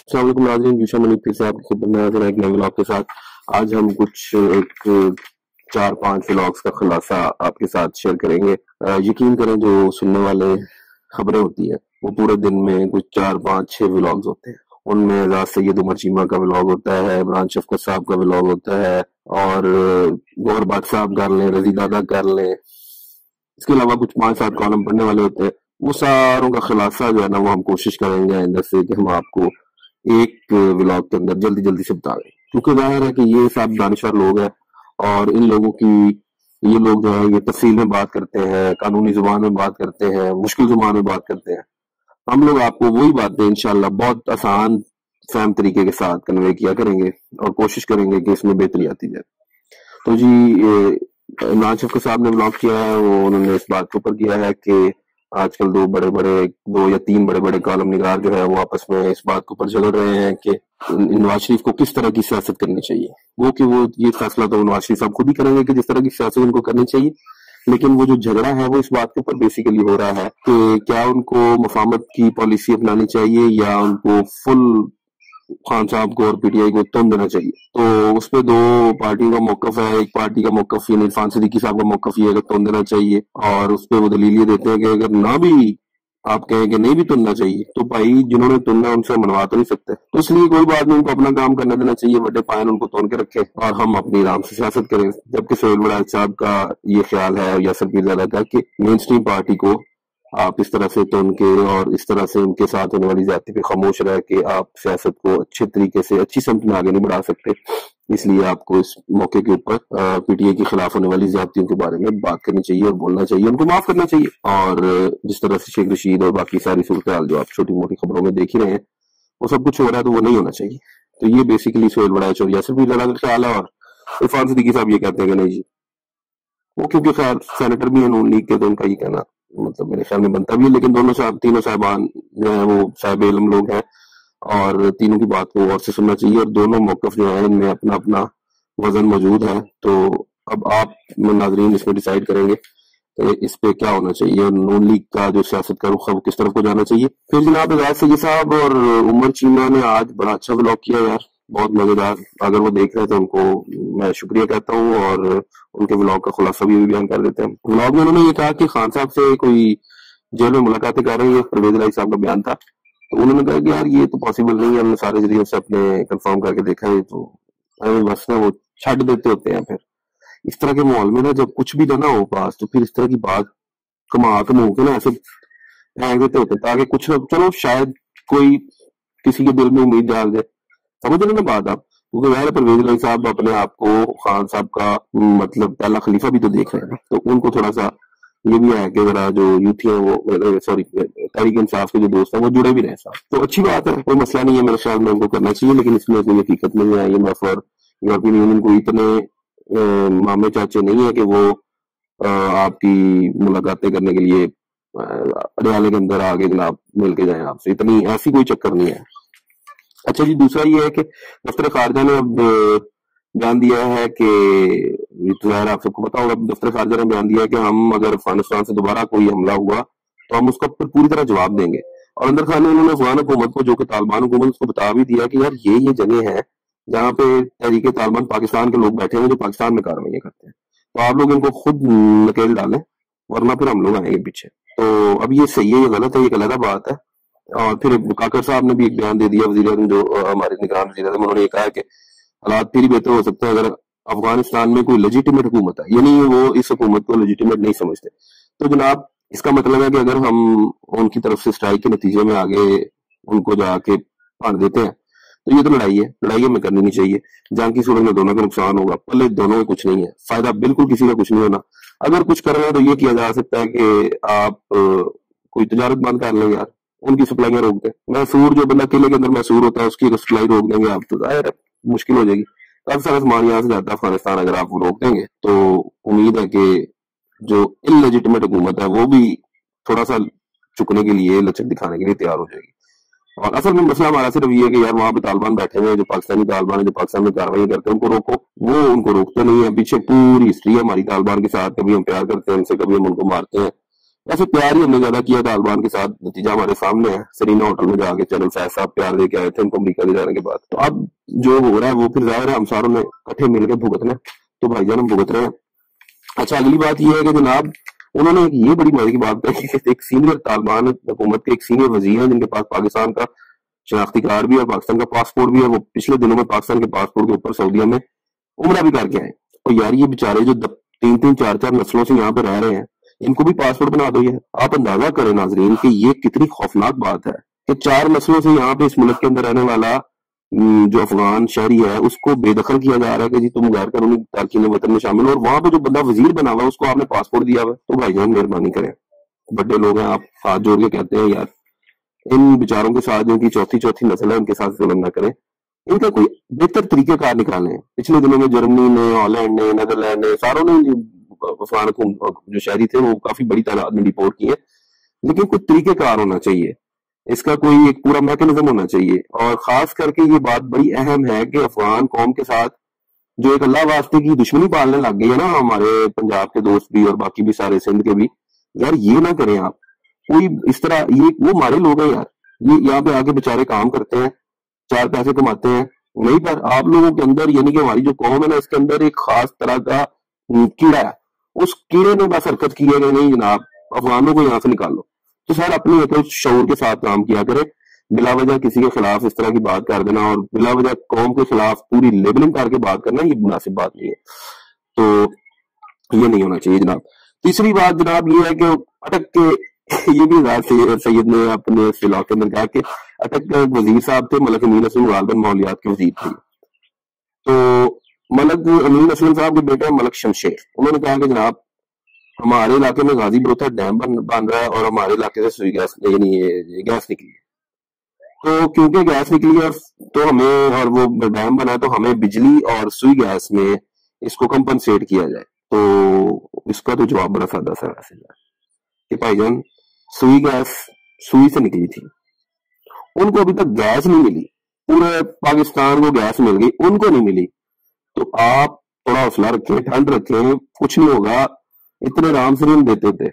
السلام علیکم ناظرین، یوشا منی پھر سے آپ کی خدمت میں حاضر ہیں ایک نئے ولاگ کے ساتھ۔ آج ہم کچھ ایک 4-5 ولاگس کا خلاصہ آپ کے ساتھ شیئر کریں گے۔ یقین کریں جو سننے والے خبریں ہوتی ہیں وہ پورے دن میں کچھ 4-5-6 ولاگز ہوتے ہیں۔ ان میں اعزاز سید عمر چیمہ کا ولاگ ہوتا ہے، عمران شفقت صاحب کا ولاگ ہوتا ہے، اور گوہر باغ صاحب کر لیں، رضی دادا کر لیں، اس کے علاوہ کچھ 5-7 کالم پڑھنے والے ہوتے ہیں۔ وہ ساروں کا خلاصہ جو ہے نا وہ ہم کوشش کریں گے آئندہ سے کہ ہم آپ کو ایک ولاگ کے اندر جلدی جلدی سے بتا دیں، کیونکہ ظاہر ہے کہ یہ سب دانشور لوگ ہیں اور ان لوگوں کی یہ لوگ جو ہے یہ تفصیل میں بات کرتے ہیں، قانونی زبان میں بات کرتے ہیں، مشکل زبان میں بات کرتے ہیں۔ ہم لوگ آپ کو وہی باتیں انشاءاللہ بہت آسان فہم طریقے کے ساتھ کنوے کیا کریں گے اور کوشش کریں گے کہ اس میں بہتری آتی جائے۔ تو جی عمران شفقت صاحب نے ولاگ کیا ہے، وہ انہوں نے اس بات کے اوپر کیا ہے کہ آج کل 2 یا 3 بڑے بڑے کالم نگار جو ہے وہ آپس میں اس بات کے اوپر جھگڑ رہے ہیں کہ نواز شریف کو کس طرح کی سیاست کرنی چاہیے۔ وہ یہ فیصلہ تو نواز شریف صاحب خود ہی کریں گے کہ جس طرح کی سیاست ان کو کرنی چاہیے، لیکن وہ جو جھگڑا ہے وہ اس بات کے اوپر بیسیکلی ہو رہا ہے کہ کیا ان کو مفاہمت کی پالیسی اپنانی چاہیے یا ان کو فل خان صاحب کو اور پی ٹی آئی کو تن دینا چاہیے۔ تو اس پہ 2 پارٹیوں کا موقف ہے۔ ایک پارٹی کا موقف یعنی عرفان صدیقی صاحب کا موقف یہ ہے کہ تن دینا چاہیے، اور اس پہ وہ دلیل یہ دیتے ہیں کہ اگر نہ بھی آپ کہیں کہ نہیں بھی تننا چاہیے تو بھائی جنہوں نے تننا ان سے منوا تو نہیں سکتے، تو اس لیے کوئی بات نہیں، ان کو اپنا کام کرنے دینا چاہیے، بڑے پائن ان کو تون کے رکھے اور ہم اپنی آرام سے سیاست کریں۔ جبکہ سہیل وڑائچ صاحب کا یہ خیال ہے یاسر پیرزادہ کا کہ مین اسٹریم پارٹی کو آپ اس طرح سے تن کے اور اس طرح سے ان کے ساتھ ہونے والی زیادتی پہ خاموش رہ کے آپ سیاست کو اچھے طریقے سے اچھی سمت میں آگے نہیں بڑھا سکتے، اس لیے آپ کو اس موقع کے اوپر پی ٹی آئی کے خلاف ہونے والی زیادتیوں کے بارے میں بات کرنی چاہیے اور بولنا چاہیے، ان کو معاف کرنا چاہیے۔ اور جس طرح سے شیخ رشید اور باقی ساری صورتحال جو آپ چھوٹی موٹی خبروں میں دیکھ ہی رہے ہیں وہ سب کچھ ہو رہا ہے تو وہ نہیں ہونا چاہیے۔ تو یہ بیسیکلی سہیل وڑائچ اور یاسر پیرزادہ کا خیال ہے، اور عرفان صدیقی صاحب یہ کہتے ہیں کہ نہیں جی، وہ کیونکہ خیر سینیٹر بھی ہیں نون لیگ کے تو ان کا یہ کہنا مطلب میرے خیال میں بنتا بھی ہے، لیکن تینوں صاحبان جو ہیں وہ صاحب علم لوگ ہیں اور تینوں کی بات کو غور سے سننا چاہیے، اور دونوں موقف جو ہیں ان میں اپنا اپنا وزن موجود ہے۔ تو اب آپ ناظرین اس میں ڈیسائیڈ کریں گے کہ اس پہ کیا ہونا چاہیے اور نون لیگ کا جو سیاست کا رخ ہے وہ کس طرف کو جانا چاہیے۔ پھر جناب اعزاز سید صاحب اور عمر چیمہ نے آج بڑا اچھا ولاگ کیا یار، بہت مزیدار۔ اگر وہ دیکھ رہے ہیں تو ان کو میں شکریہ کہتا ہوں اور ان کے ولاگ کا خلاصہ بھی بیان کر دیتے ہیں۔ ولاگ میں انہوں نے یہ کہا کہ خان صاحب سے کوئی جیل میں ملاقاتیں کر رہی ہے، پرویز الہی صاحب کا بیان تھا، تو انہوں نے کہا کہ یار یہ تو پاسبل نہیں ہے، ہم نے سارے ذریعے سے اپنے کنفرم کر کے دیکھا ہے، تو بس نا وہ چھڈ دیتے ہوتے ہیں۔ پھر اس طرح کے ماحول میں نا جب کچھ بھی نہ ہو پاس تو پھر اس طرح کی بات کما کے نا ایسے پھینک دیتے ہوتے ہیں تاکہ کچھ چلو شاید کوئی کسی کے دل میں امید ڈال دے، سمجھ رہے نا بات آپ؟ کیونکہ ظاہر پرویز الہی صاحب اپنے آپ کو خان صاحب کا مطلب پہلا خلیفہ بھی تو دیکھ رہے ہیں، تو ان کو تھوڑا سا یہ بھی ہے کہ ذرا جو یوتھی ہیں وہ سوری تحریک انصاف کے جو دوست ہیں وہ جڑے بھی رہے صاحب، تو اچھی بات ہے، کوئی مسئلہ نہیں ہے میرے خیال میں ان کو کرنا چاہیے، لیکن اس میں کوئی حقیقت نہیں ہے۔ یہ اور یورپین یونین کو اتنے مامے چاچے نہیں ہے کہ وہ آپ کی ملاقاتیں کرنے کے لیے اڈیالے کے اندر آگے جناب مل کے جائیں آپ سے، اتنی ایسی کوئی چکر نہیں ہے۔ اچھا جی، دوسرا یہ ہے کہ دفتر خارجہ نے اب بیان دیا ہے کہ ظاہر آپ سب کو پتا ہوگا، دفتر خارجہ نے بیان دیا ہے کہ ہم اگر افغانستان سے دوبارہ کوئی حملہ ہوا تو ہم اس کا پوری طرح جواب دیں گے، اور اندر خان نے انہوں نے افغان حکومت کو جو کہ طالبان حکومت اس کو بتا بھی دیا کہ یار یہ جگہ ہے جہاں پہ تحریک طالبان پاکستان کے لوگ بیٹھے ہیں جو پاکستان میں کارروائیاں کرتے ہیں، تو آپ لوگ ان کو خود نکیل ڈالیں ورنہ پھر ہم لوگ آئیں گے پیچھے۔ تو اب یہ صحیح ہے یہ غلط ہے، یہ علیحدہ بات ہے۔ اور پھر کاکڑ صاحب نے بھی ایک بیان دے دیا، وزیر اعظم جو ہمارے نگران وزیر اعظم، انہوں نے یہ کہا کہ حالات پھر ہی بہتر ہو سکتے ہیں اگر افغانستان میں کوئی لیجیٹیمیٹ حکومت ہے، یعنی وہ اس حکومت کو لیجیٹیمیٹ نہیں سمجھتے۔ تو جناب اس کا مطلب ہے کہ اگر ہم ان کی طرف سے اسٹرائک کے نتیجے میں آگے ان کو جا کے پھاڑ دیتے ہیں تو یہ تو لڑائی ہے، لڑائی ہمیں کرنی نہیں چاہیے، جنگ کی صورت میں دونوں کا نقصان ہوگا، پلے دونوں میں کچھ نہیں ہے، فائدہ بالکل کسی کا کچھ نہیں ہونا۔ اگر کچھ کر رہے ہیں تو یہ کیا جا سکتا ہے کہ آپ کوئی تجارت بند کر لیں یار، ان کی سپلائیاں روک دیں، محصور جو بندہ قلعے کے اندر محصور ہوتا ہے اس کی سپلائی روک دیں گے آپ، تو ظاہر ہے مشکل ہو جائے گی۔ اب سارا سامان یہاں سے جاتا ہے افغانستان، اگر آپ وہ روک دیں گے تو امید ہے کہ جو ان لیجیٹیمیٹ حکومت ہے وہ بھی تھوڑا سا چکنے کے لیے لچک دکھانے کے لیے تیار ہو جائے گی۔ اور اصل میں مسئلہ ہمارا صرف یہ ہے کہ یار وہاں پہ طالبان بیٹھے ہوئے ہیں جو پاکستانی طالبان ہیں جو پاکستان میں کاروائی کرتے ہیں، ان کو روکو، وہ ان کو روکتے نہیں ہیں۔ پیچھے پوری ہسٹری ہے ہماری طالبان کے ساتھ، کبھی ہم پیار کرتے ہیں ان سے، کبھی ہم ان کو مارتے ہیں، ویسے پیار ہی ہم نے زیادہ کیا طالبان کے ساتھ، نتیجہ ہمارے سامنے ہے۔ سرینا ہوٹل میں جا کے چینل فیض صاحب پیار دے کے آئے تھے ان کو امریکہ لے جانے کے بعد۔ تو اب جو ہو رہا ہے وہ پھر ظاہر ہے ہم ساروں نے کٹھے مل کے بھگتنا ہے، تو بھائی جان ہم بھگت رہے ہیں۔ اچھا اگلی بات یہ ہے کہ جناب انہوں نے یہ بڑی مزے کی بات کہی کہ ایک سینئر طالبان حکومت کے ایک سینئر وزیر ہیں جن کے پاس پاکستان کا شناختی کارڈ بھی ہے اور پاکستان کا پاسپورٹ بھی ہے، وہ پچھلے دنوں میں پاکستان کے پاسپورٹ کے اوپر سعودیہ میں عمرہ بھی کر کے آئے۔ اور یار یہ بیچارے جو 3-4 نسلوں سے یہاں پہ رہ رہے ہیں ان کو بھی پاسپورٹ بنا دو۔ یہ آپ اندازہ کریں ناظرین کہ یہ کتنی خوفناک بات ہے کہ 4 نسلوں سے یہاں پہ اس ملک کے اندر رہنے والا جو افغان شہری ہے اس کو بے دخل کیا جا رہا ہے کہ جی تم غیر قانونی تارکین وطن میں شامل ہو، اور وہاں پہ جو بندہ وزیر بنا ہوا اس کو آپ نے پاسپورٹ دیا ہوا۔ تو بھائی جان مہربانی کریں، بڑے لوگ ہیں، آپ ہاتھ جوڑ کے کہتے ہیں یار ان بیچاروں کے ساتھ جن کی چوتھی نسل ہے ان کے ساتھ ظلم نہ کریں، ان کا کوئی بہتر طریقہ کار نکالیں۔ پچھلے دنوں میں جرمنی نے، ہالینڈ نے، نیدرلینڈ نے، ساروں نے افغان جو شہری تھے وہ کافی بڑی تعداد میں ڈیپورٹ کیے، لیکن کوئی طریقہ کار ہونا چاہیے، اس کا کوئی ایک پورا میکانزم ہونا چاہیے۔ اور خاص کر کے یہ بات بڑی اہم ہے کہ افغان قوم کے ساتھ جو ایک اللہ واسطے کی دشمنی پالنے لگ گئی ہے نا ہمارے پنجاب کے دوست بھی اور باقی بھی سارے سندھ کے بھی، یار یہ نہ کریں آپ کوئی اس طرح، یہ وہ ہمارے لوگ ہیں یار، یہ یہاں پہ آ کے بیچارے کام کرتے ہیں، 4 پیسے کماتے ہیں، وہیں پر آپ لوگوں کے اندر یعنی کہ ہماری جو قوم ہے نا اس کے اندر ایک خاص طرح کا کیڑا ہے، اس کیڑے نے بس حرکت کی ہے کہ نہیں جناب افغانوں کو یہاں سے نکال لو۔ تو سر اپنے شعور کے ساتھ کام کیا کرے، بلا وجہ کسی کے خلاف اس طرح کی بات کر دینا اور بلا وجہ قوم کے خلاف پوری لیبلنگ کر کے بات کرنا یہ مناسب بات نہیں ہے، تو یہ نہیں ہونا چاہیے جناب۔ تیسری بات جناب یہ ہے کہ اٹک کے یہ بھی سید نے اپنے اس علاقے میں کہا کہ اٹک وزیر صاحب تھے ملک امین اسلم غالباً ماحولیات کے وزیر تھے، تو ملک امین اسلم صاحب کے بیٹے ملک شمشیر انہوں نے کہا کہ جناب ہمارے علاقے میں غازی بروتھا ڈیم بن رہا ہے اور ہمارے علاقے سے سوئی گیس یعنی گیس نکلی ہے، تو کیونکہ گیس نکلی ہے تو ہمیں اور وہ ڈیم بنا ہے تو ہمیں بجلی اور سوئی گیس میں اس کو کمپنسیٹ کیا جائے۔ تو اس کا تو جواب بڑا سادہ سا ہے کہ بھائی جان سوئی گیس سوئی سے نکلی تھی، ان کو ابھی تک گیس نہیں ملی، پورے پاکستان کو گیس مل گئی، ان کو نہیں ملی، تو آپ تھوڑا حوصلہ رکھیں، ٹھنڈ رکھیں، کچھ نہیں ہوگا، اتنے رام سے نہیں دیتے تھے،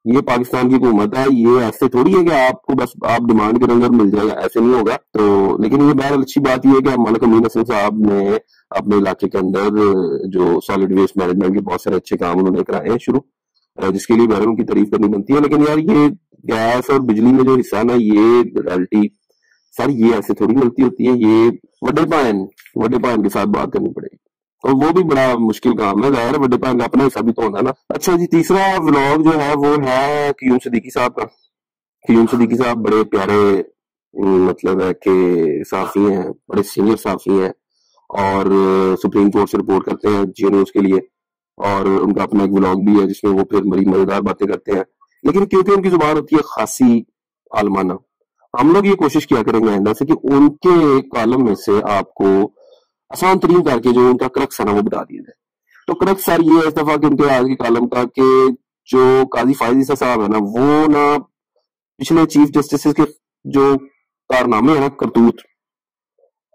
یہ پاکستان کی حکومت ہے، یہ ایسے تھوڑی ہے کہ آپ کو بس آپ ڈیمانڈ کریں گے مل جائے گا، ایسے نہیں ہوگا۔ تو لیکن یہ بہرحال اچھی بات یہ ہے کہ ملک امین اسلم صاحب نے اپنے علاقے کے اندر جو سالڈ ویسٹ مینجمنٹ کے بہت سارے اچھے کام انہوں نے کرائے ہیں شروع، جس کے لیے بہرحال ان کی تعریف کرنی بنتی ہے، لیکن یار یہ گیس اور بجلی میں جو حصہ نا یہ ریالٹی سر یہ ایسے تھوڑی ملتی ہوتی ہے، یہ وڈے پائن کے ساتھ بات کرنی پڑے گی، اور وہ بھی بڑا مشکل کام ہے، ظاہر وڈے پائن کا اپنا حصہ بھی تو ہونا نا۔ اچھا جی تیسرا ولاگ جو ہے وہ ہے قیوم صدیقی صاحب کا۔ قیوم صدیقی صاحب بڑے پیارے مطلب ہے کہ صحافی ہیں، بڑے سینئر صحافی ہیں اور سپریم کورٹ سے رپورٹ کرتے ہیں جیو نیوز کے لیے، اور ان کا اپنا ایک ولاگ بھی ہے جس میں وہ پھر بڑی مزیدار باتیں کرتے ہیں، لیکن کیونکہ ان کی زبان ہوتی ہے خاصی عالمانہ، ہم لوگ یہ کوشش کیا کریں گے آئندہ سے کہ ان کے کالم میں سے آپ کو آسان ترین کر کے جو ان کا کرکس ہے نا وہ بتا دیا جائے۔ تو کرکس سر یہ ہے اس دفعہ کہ ان کے آج کے کالم کا کہ جو قاضی فائز عیسیٰ صاحب ہے نا وہ نا پچھلے چیف جسٹس کے جو کارنامے ہیں نا کرتوت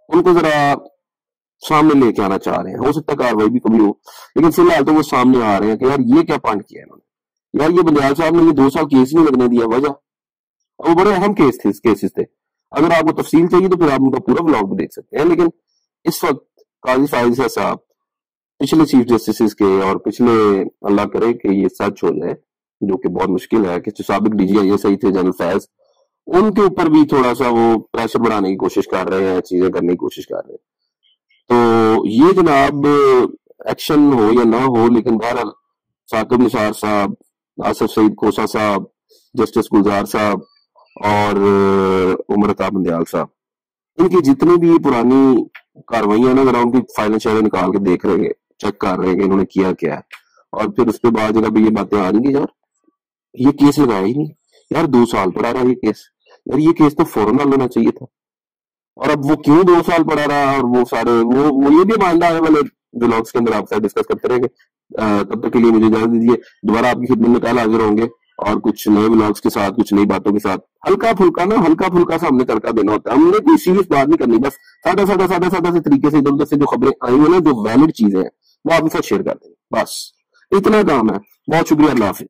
ان کو ذرا سامنے لے کے آنا چاہ رہے ہیں، ہو سکتا ہے کاروائی بھی کبھی ہو، لیکن فی الحال تو وہ سامنے آ رہے ہیں کہ یار یہ کیا پوائنٹ کیا ہے انہوں نے، یار یہ بندیال صاحب نے یہ 2 سال کیس نہیں لگنے دیا، وجہ وہ بڑے اہم کیسز تھے، اگر آپ کو تفصیل چاہیے تو پھر آپ ان کا پورا ولاگ بھی دیکھ سکتے ہیں، لیکن اس وقت قاضی فائز عیسیٰ صاحب پچھلے چیف جسٹس کے اور پچھلے اللہ کرے کہ یہ سچ ہو جائے جو کہ بہت مشکل ہے کہ جو سابق D G I S I تھے جنرل فیض، ان کے اوپر بھی تھوڑا سا وہ پریشر بڑھانے کی کوشش کر رہے ہیں، چیزیں کرنے کی کوشش کر رہے ہیں، تو یہ جناب ایکشن ہو یا نہ ہو لیکن بہرحال ثاقب نثار صاحب، آصف سعید کھوسہ صاحب، جسٹس گلزار صاحب اور عمر عطا بندیال صاحب، ان کی جتنی بھی پرانی کاروائیاں نا ذرا ان کی فائلیں شائلیں نکال کے دیکھ رہے ہیں، چیک کر رہے ہیں کہ انہوں نے کیا کیا ہے، اور پھر اس کے بعد جب یہ باتیں آ رہی ہیں یار یہ کیس لگایا ہی نہیں، یار 2 سال پڑا رہا یہ کیس، یار یہ کیس تو فوراً حل ہونا چاہیے تھا، اور اب وہ کیوں 2 سال پڑا رہا، اور وہ سارے وہ یہ بھی ماننا ہے والے ولاگس کے اندر آپ سے ڈسکس کرتے رہیں گے۔ تب تک کے لیے مجھے اجازت دیجیے، دوبارہ آپ کی خدمت میں کل حاضر ہوں گے اور کچھ نئے ولاگس کے ساتھ، کچھ نئی باتوں کے ساتھ، ہلکا پھلکا سا ہم نے تڑکا دینا ہوتا ہے، ہم نے کوئی سیریس بات نہیں کرنی، بس سادہ سے طریقے سے ادھر ادھر سے جو خبریں آئی ہیں نا جو ویلڈ چیزیں ہیں وہ آپ کے ساتھ شیئر کر دیں، بس اتنا کام ہے۔ بہت شکریہ، اللہ حافظ۔